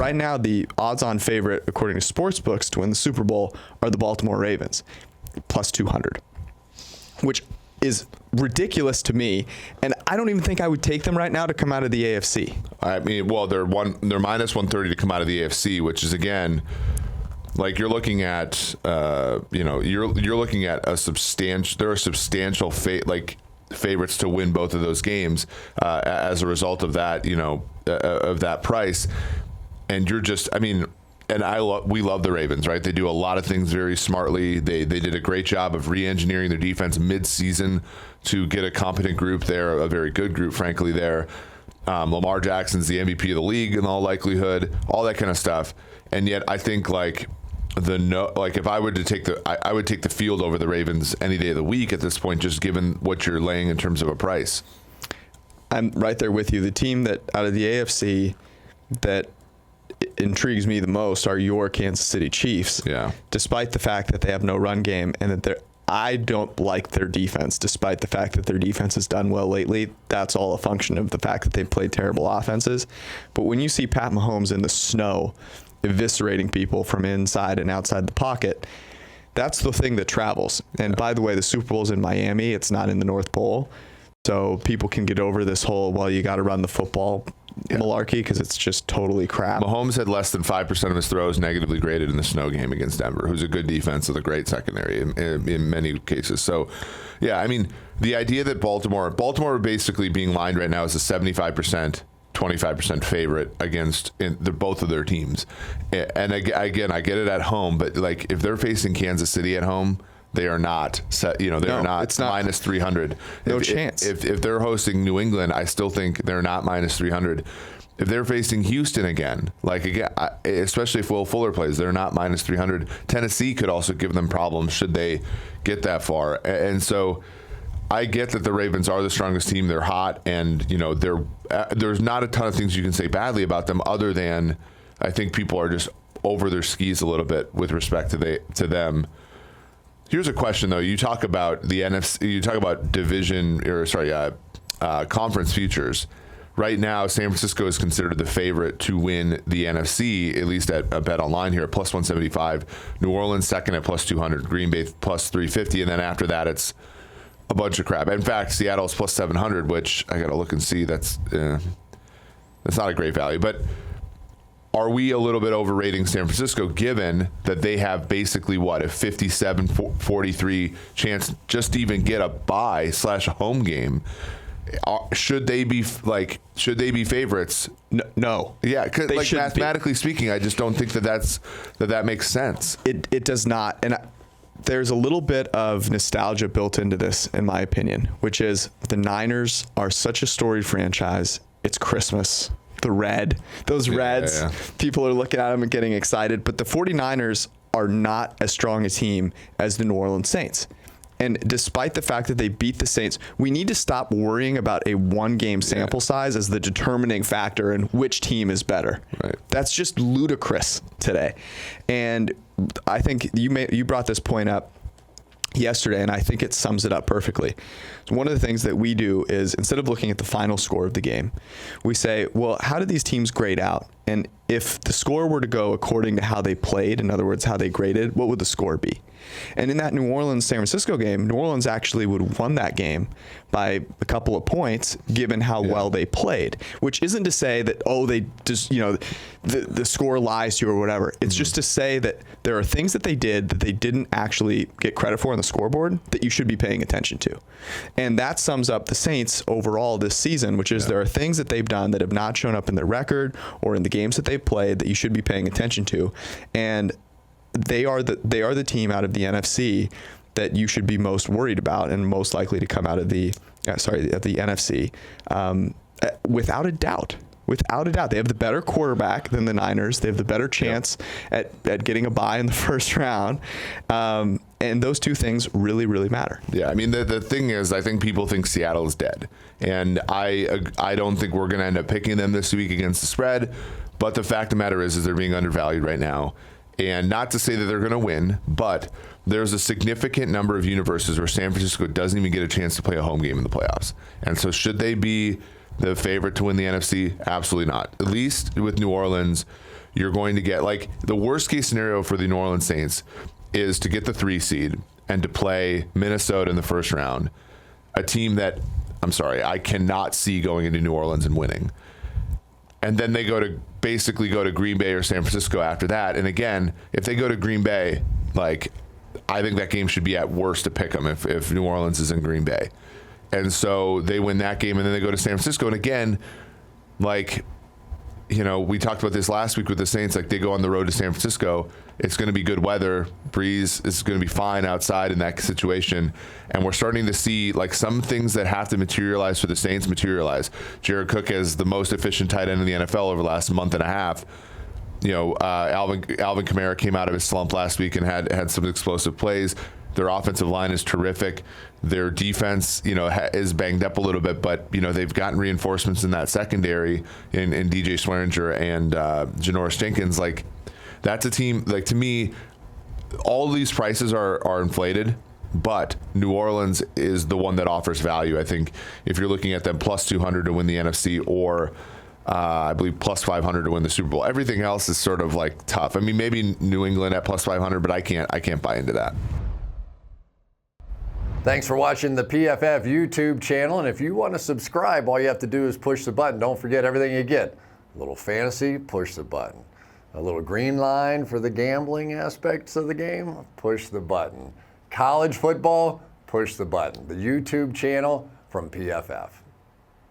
right now the odds-on favorite, according to sportsbooks, to win the Super Bowl are the Baltimore Ravens, plus 200, which is ridiculous to me, and I don't even think I would take them right now to come out of the AFC. I mean, well, they're minus 130 to come out of the AFC, which is again, like you're looking at, you're looking at a substantial. There are substantial favorites to win both of those games as a result of that, of that price, and you're just, I mean. And we love the Ravens, right? They do a lot of things very smartly. They did a great job of re-engineering their defense mid-season to get a competent group there, a very good group, frankly, there. Lamar Jackson's the MVP of the league in all likelihood, all that kind of stuff. And yet I think if I were to take I would take the field over the Ravens any day of the week at this point, just given what you're laying in terms of a price. I'm right there with you. The team that out of the AFC that intrigues me the most are your Kansas City Chiefs. Yeah. Despite the fact that they have no run game and that I don't like their defense, despite the fact that their defense has done well lately. That's all a function of the fact that they've played terrible offenses. But when you see Pat Mahomes in the snow eviscerating people from inside and outside the pocket, that's the thing that travels. And by the way, the Super Bowl's in Miami. It's not in the North Pole. So people can get over this whole, well, you got to run the football malarkey, because it's just totally crap. Mahomes had less than 5% of his throws negatively graded in the snow game against Denver, who's a good defense with a great secondary in many cases. So, yeah, I mean, the idea that Baltimore basically being lined right now as a 75%, 25% favorite against both of their teams. And again, I get it at home, but like if they're facing Kansas City at home, they are not set. It's not minus 300. No chance. If they're hosting New England, I still think they're not minus 300. If they're facing Houston again, especially if Will Fuller plays, they're not minus 300. Tennessee could also give them problems should they get that far. And so I get that the Ravens are the strongest team. They're hot, and there's not a ton of things you can say badly about them, other than I think people are just over their skis a little bit with respect to them. Here's a question, though. You talk about the NFC. You talk about conference futures. Right now, San Francisco is considered the favorite to win the NFC, at least at Bet Online here, at plus 175. New Orleans second at plus 200. Green Bay plus 350, and then after that, it's a bunch of crap. In fact, Seattle's plus 700, which I got to look and see. That's not a great value, but. Are we a little bit overrating San Francisco, given that they have basically a 57-43 chance just to even get a bye / a home game? Should they be favorites? No. Yeah, because mathematically speaking, I just don't think that makes sense. It does not, and there's a little bit of nostalgia built into this, in my opinion, which is the Niners are such a storied franchise. It's Christmas. Those Reds, people are looking at them and getting excited, but the 49ers are not as strong a team as the New Orleans Saints. And despite the fact that they beat the Saints, we need to stop worrying about a one-game sample size as the determining factor in which team is better. Right. That's just ludicrous today. And I think you brought this point up yesterday, and I think it sums it up perfectly. So one of the things that we do is, instead of looking at the final score of the game, we say, well, how did these teams grade out? And if the score were to go according to how they played, in other words, how they graded, what would the score be? And in that New Orleans-San Francisco game, New Orleans actually would have won that game by a couple of points, given how well they played, which isn't to say that, they just, the score lies to you or whatever. It's just to say that there are things that they did that they didn't actually get credit for on the scoreboard that you should be paying attention to. And that sums up the Saints overall this season, which is there are things that they've done that have not shown up in their record or in the games that they've played that you should be paying attention to. And they are the team out of the NFC that you should be most worried about and most likely to come out of the NFC without a doubt. Without a doubt, they have the better quarterback than the Niners. They have the better chance at getting a bye in the first round. And those two things really, really matter. Yeah, I mean, the thing is, I think people think Seattle is dead. And I don't think we're going to end up picking them this week against the spread. But the fact of the matter is they're being undervalued right now. And not to say that they're going to win, but there's a significant number of universes where San Francisco doesn't even get a chance to play a home game in the playoffs. And so should they be the favorite to win the NFC? Absolutely not. At least with New Orleans, you're going to get, like, the worst case scenario for the New Orleans Saints is to get the 3 seed and to play Minnesota in the first round, a team that, I'm sorry, I cannot see going into New Orleans and winning. And then they basically go to Green Bay or San Francisco after that. And again, if they go to Green Bay, like, I think that game should be at worst a pick 'em if New Orleans is in Green Bay. And so they win that game, and then they go to San Francisco. And again, like, you know, we talked about this last week with the Saints. Like, they go on the road to San Francisco. It's going to be good weather. Breeze is going to be fine outside in that situation. And we're starting to see, like, some things that have to materialize for the Saints materialize. Jared Cook is the most efficient tight end in the NFL over the last month and a half. You know, Alvin Kamara came out of his slump last week and had some explosive plays. Their offensive line is terrific. Their defense, you know, is banged up a little bit, but, you know, they've gotten reinforcements in that secondary in DJ Swearinger and Janoris Jenkins. Like, that's a team, like, to me, all of these prices are inflated, but New Orleans is the one that offers value. I think if you're looking at them plus 200 to win the NFC, or I believe plus 500 to win the Super Bowl, everything else is sort of like tough. I mean, maybe New England at plus 500, but I can't buy into that. Thanks for watching the PFF YouTube channel. And if you want to subscribe, all you have to do is push the button. Don't forget everything you get. A little fantasy, push the button. A little green line for the gambling aspects of the game, push the button. College football, push the button. The YouTube channel from PFF.